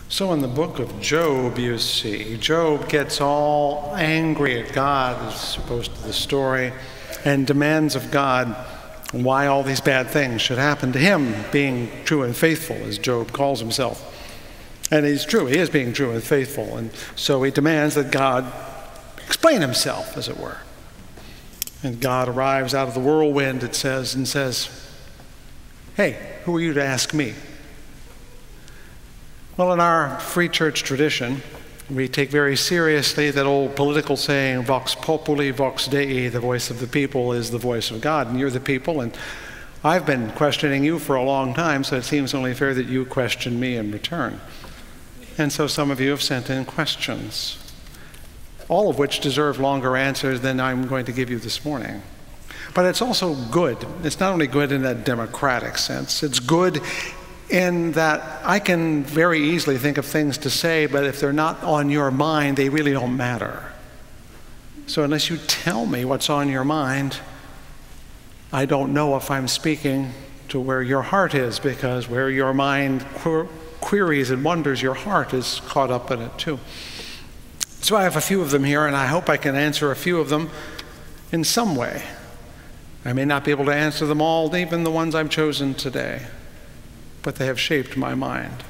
So in the book of Job, you see, Job gets all angry at God, as opposed to the story, and demands of God why all these bad things should happen to him, being true and faithful, as Job calls himself. And he's true, he is being true and faithful, and so he demands that God explain himself, as it were. And God arrives out of the whirlwind, it says, and says, "Hey, who are you to ask me?" Well, in our free church tradition, we take very seriously that old political saying, vox populi, vox Dei, the voice of the people is the voice of God, and you're the people, and I've been questioning you for a long time, so it seems only fair that you question me in return. And so some of you have sent in questions, all of which deserve longer answers than I'm going to give you this morning. But it's also good. It's not only good in that democratic sense, it's good in that I can very easily think of things to say, but if they're not on your mind, they really don't matter. So unless you tell me what's on your mind, I don't know if I'm speaking to where your heart is, because where your mind queries and wonders, your heart is caught up in it too. So I have a few of them here, and I hope I can answer a few of them in some way. I may not be able to answer them all, even the ones I've chosen today, but they have shaped my mind.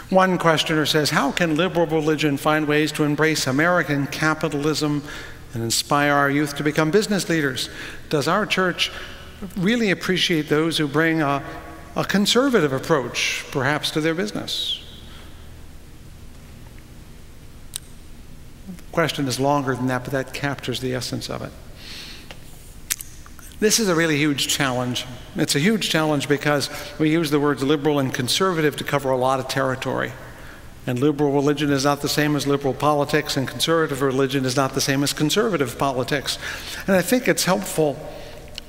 One questioner says, how can liberal religion find ways to embrace American capitalism and inspire our youth to become business leaders? Does our church really appreciate those who bring a conservative approach, perhaps, to their business? The question is longer than that, but that captures the essence of it. This is a really huge challenge. It's a huge challenge because we use the words liberal and conservative to cover a lot of territory. And liberal religion is not the same as liberal politics, and conservative religion is not the same as conservative politics. And I think it's helpful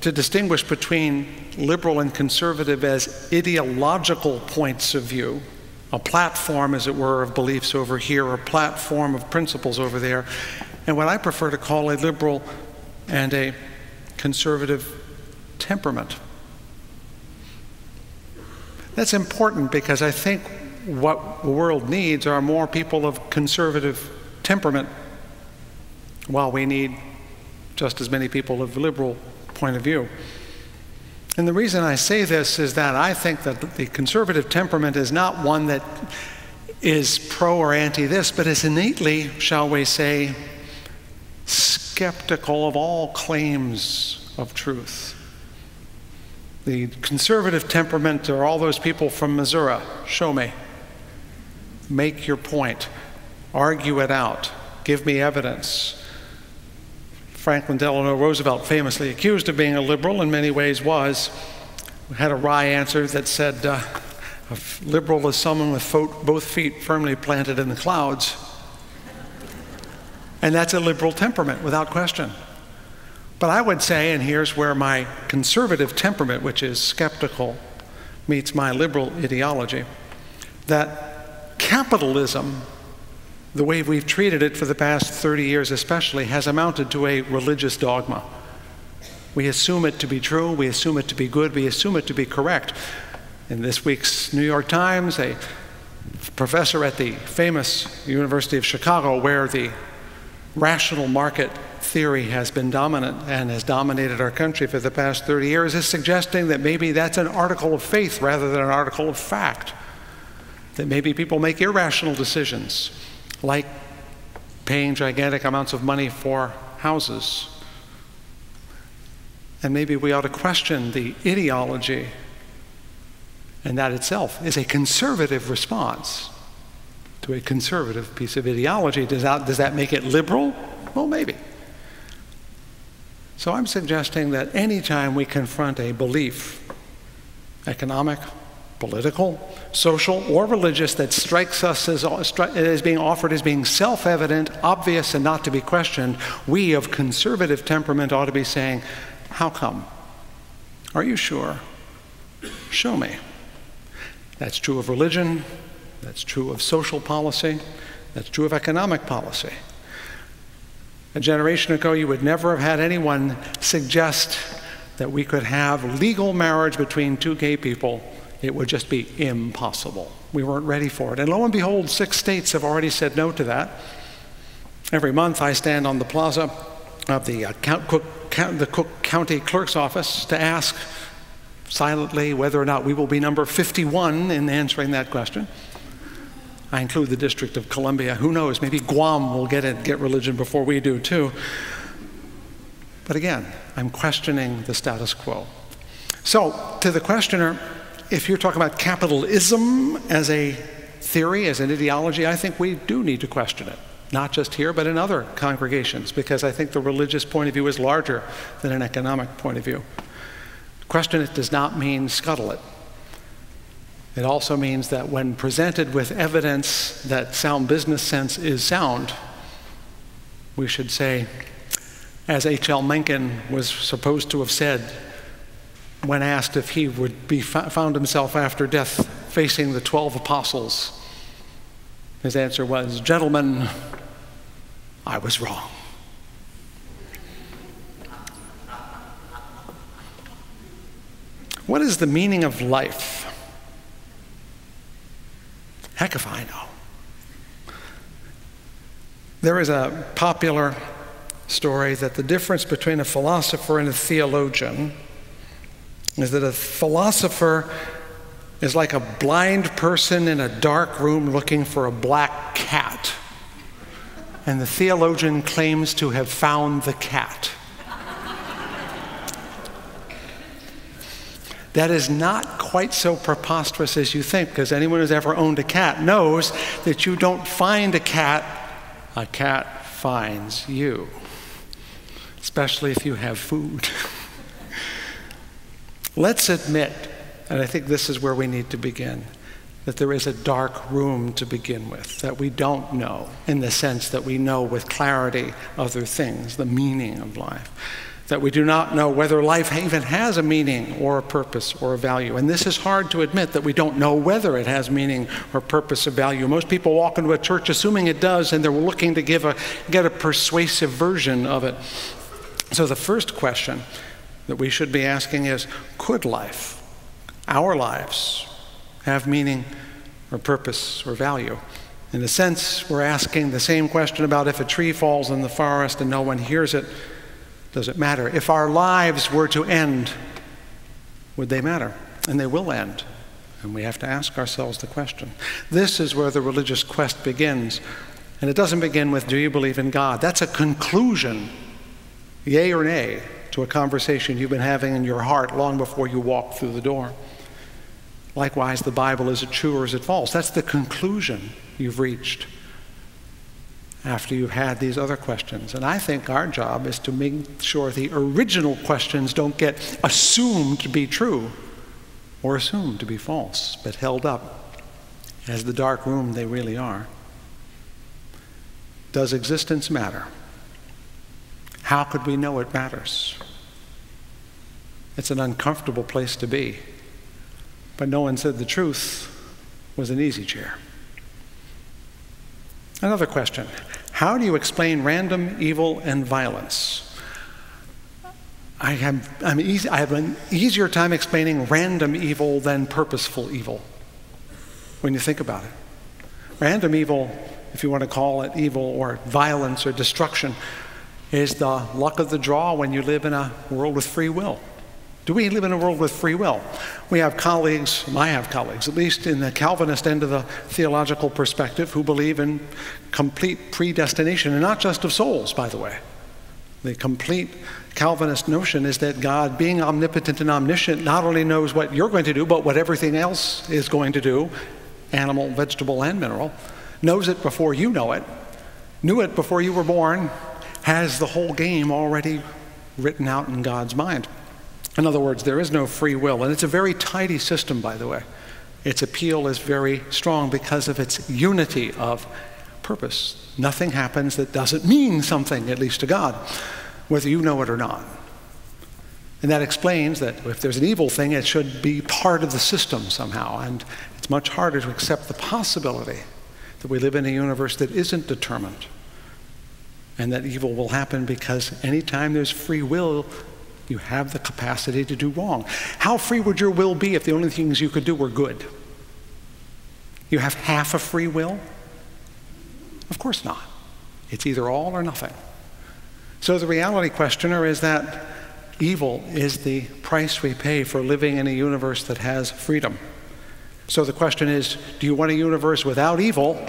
to distinguish between liberal and conservative as ideological points of view, a platform, as it were, of beliefs over here, a platform of principles over there, and what I prefer to call a liberal and a conservative temperament. That's important because I think what the world needs are more people of conservative temperament, while we need just as many people of liberal point of view. And the reason I say this is that I think that the conservative temperament is not one that is pro or anti this, but is innately, shall we say, skeptical of all claims of truth. The conservative temperament are all those people from Missouri. Show me. Make your point. Argue it out. Give me evidence. Franklin Delano Roosevelt, famously accused of being a liberal, in many ways was, had a wry answer that said, a liberal is someone with both feet firmly planted in the clouds. And that's a liberal temperament, without question. But I would say, and here's where my conservative temperament, which is skeptical, meets my liberal ideology, that capitalism, the way we've treated it for the past 30 years especially, has amounted to a religious dogma. We assume it to be true, we assume it to be good, we assume it to be correct. In this week's New York Times, a professor at the famous University of Chicago, where the rational market theory has been dominant and has dominated our country for the past 30 years, is suggesting that maybe that's an article of faith rather than an article of fact. That maybe people make irrational decisions, like paying gigantic amounts of money for houses. And maybe we ought to question the ideology, and that itself is a conservative response to a conservative piece of ideology. Does that make it liberal? Well, maybe. So I'm suggesting that anytime we confront a belief, economic, political, social, or religious, that strikes us as being offered as being self-evident, obvious, and not to be questioned, we of conservative temperament ought to be saying, how come? Are you sure? Show me. That's true of religion, that's true of social policy, that's true of economic policy. A generation ago, you would never have had anyone suggest that we could have legal marriage between two gay people It would just be impossible. We weren't ready for it. And lo and behold, 6 states have already said no to that. Every month I stand on the plaza of the Cook County Clerk's office to ask silently whether or not we will be number 51 in answering that question. I include the District of Columbia. Who knows, maybe Guam will get religion before we do too. But again, I'm questioning the status quo. So, to the questioner, if you're talking about capitalism as a theory, as an ideology, I think we do need to question it. Not just here, but in other congregations, because I think the religious point of view is larger than an economic point of view. Question it does not mean scuttle it. It also means that when presented with evidence that sound business sense is sound, we should say, as H.L. Mencken was supposed to have said when asked if he would be found himself after death facing the 12 apostles, his answer was, "Gentlemen, I was wrong." What is the meaning of life? Heck if I know. There is a popular story that the difference between a philosopher and a theologian is that a philosopher is like a blind person in a dark room looking for a black cat, and the theologian claims to have found the cat. That is not quite so preposterous as you think, because anyone who's ever owned a cat knows that you don't find a cat finds you, especially if you have food. Let's admit, and I think this is where we need to begin, that there is a dark room to begin with, that we don't know, in the sense that we know with clarity other things, the meaning of life, that we do not know whether life even has a meaning or a purpose or a value. And this is hard to admit, that we don't know whether it has meaning or purpose or value. Most people walk into a church assuming it does, and they're looking to get a persuasive version of it. So the first question that we should be asking is, could life, our lives, have meaning or purpose or value? In a sense, we're asking the same question about if a tree falls in the forest and no one hears it, does it matter? If our lives were to end, would they matter? And they will end. And we have to ask ourselves the question. This is where the religious quest begins. And it doesn't begin with, do you believe in God? That's a conclusion, yay or nay, to a conversation you've been having in your heart long before you walk through the door. Likewise, the Bible, is it true or is it false? That's the conclusion you've reached after you've had these other questions. And I think our job is to make sure the original questions don't get assumed to be true or assumed to be false, but held up as the dark room they really are. Does existence matter? How could we know it matters? It's an uncomfortable place to be. But no one said the truth was an easy chair. Another question. How do you explain random evil and violence? I have an easier time explaining random evil than purposeful evil, when you think about it. Random evil, if you want to call it evil, or violence or destruction, is the luck of the draw when you live in a world with free will. Do we live in a world with free will? We have colleagues, I have colleagues, at least in the Calvinist end of the theological perspective, who believe in complete predestination, and not just of souls, by the way. The complete Calvinist notion is that God, being omnipotent and omniscient, not only knows what you're going to do, but what everything else is going to do, animal, vegetable, and mineral, knows it before you know it, knew it before you were born, has the whole game already written out in God's mind. In other words, there is no free will, and it's a very tidy system, by the way. Its appeal is very strong because of its unity of purpose. Nothing happens that doesn't mean something, at least to God, whether you know it or not. And that explains that if there's an evil thing, it should be part of the system somehow, and it's much harder to accept the possibility that we live in a universe that isn't determined, and that evil will happen because anytime there's free will, You have the capacity to do wrong. How free would your will be if the only things you could do were good? You have half a free will? Of course not. It's either all or nothing. So the reality questioner is that evil is the price we pay for living in a universe that has freedom. So the question is, do you want a universe without evil?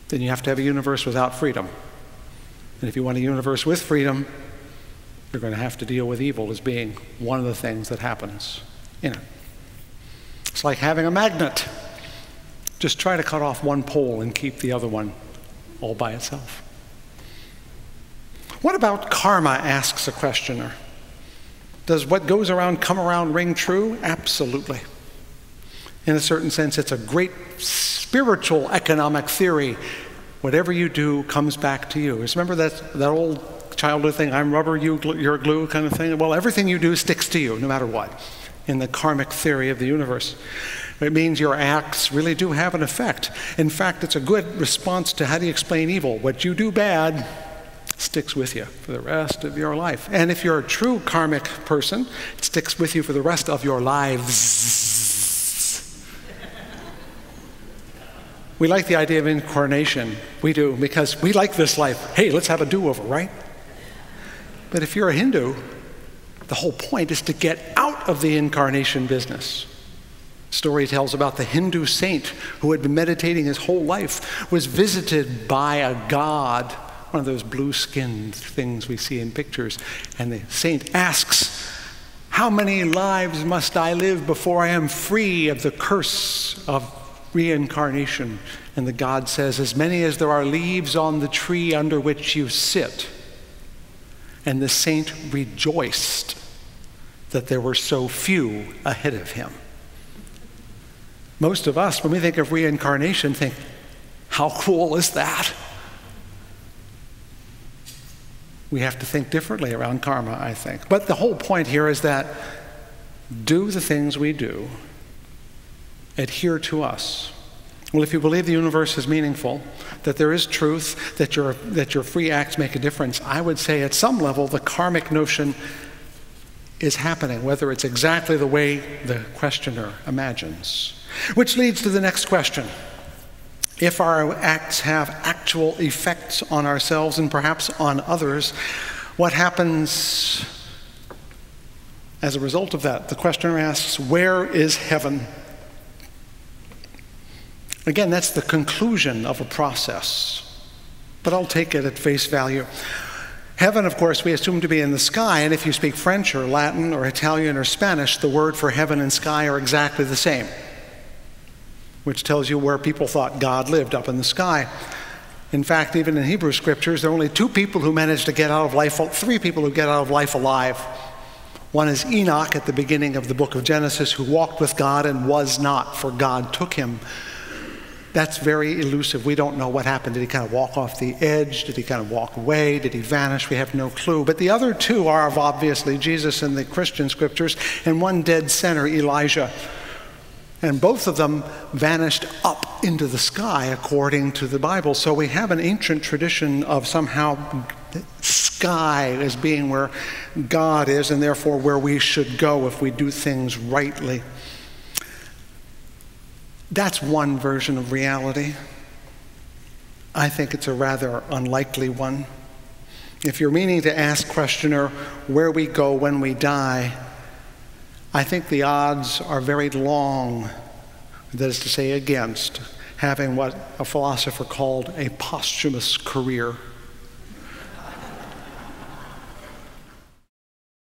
Then you have to have a universe without freedom. And if you want a universe with freedom, you're going to have to deal with evil as being one of the things that happens in it. It's like having a magnet. Just try to cut off one pole and keep the other one all by itself. What about karma, asks a questioner. Does what goes around come around ring true? Absolutely. In a certain sense, it's a great spiritual economic theory. Whatever you do comes back to you. Remember that old childhood thing, I'm rubber, you're glue kind of thing? Well, everything you do sticks to you, no matter what, in the karmic theory of the universe. It means your acts really do have an effect. In fact, it's a good response to how do you explain evil. What you do bad sticks with you for the rest of your life. And if you're a true karmic person, it sticks with you for the rest of your lives. We like the idea of incarnation. We do, because we like this life. Hey, let's have a do-over, right? But if you're a Hindu, the whole point is to get out of the incarnation business. Story tells about the Hindu saint who had been meditating his whole life, was visited by a god, one of those blue-skinned things we see in pictures, and the saint asks, how many lives must I live before I am free of the curse of reincarnation? And the god says, as many as there are leaves on the tree under which you sit. And the saint rejoiced that there were so few ahead of him. Most of us, when we think of reincarnation, think, how cool is that? We have to think differently around karma, I think. But the whole point here is that do the things we do adhere to us. Well, if you believe the universe is meaningful, that there is truth, that your free acts make a difference, I would say at some level the karmic notion is happening, whether it's exactly the way the questioner imagines. Which leads to the next question. If our acts have actual effects on ourselves and perhaps on others, what happens as a result of that? The questioner asks, where is heaven? Again, that's the conclusion of a process, but I'll take it at face value. Heaven, of course, we assume to be in the sky, and if you speak French or Latin or Italian or Spanish, the word for heaven and sky are exactly the same, which tells you where people thought God lived, up in the sky. In fact, even in Hebrew scriptures, there are only two people who managed to get out of life, three people who get out of life alive. One is Enoch at the beginning of the book of Genesis, who walked with God and was not, for God took him. That's very elusive. We don't know what happened. Did he kind of walk off the edge? Did he kind of walk away? Did he vanish? We have no clue. But the other two are of obviously Jesus in the Christian scriptures, and one dead sinner, Elijah. And both of them vanished up into the sky according to the Bible. So we have an ancient tradition of somehow sky as being where God is, and therefore where we should go if we do things rightly. That's one version of reality. I think it's a rather unlikely one. If you're meaning to ask questioner where we go when we die, I think the odds are very long, that is to say against, having what a philosopher called a posthumous career.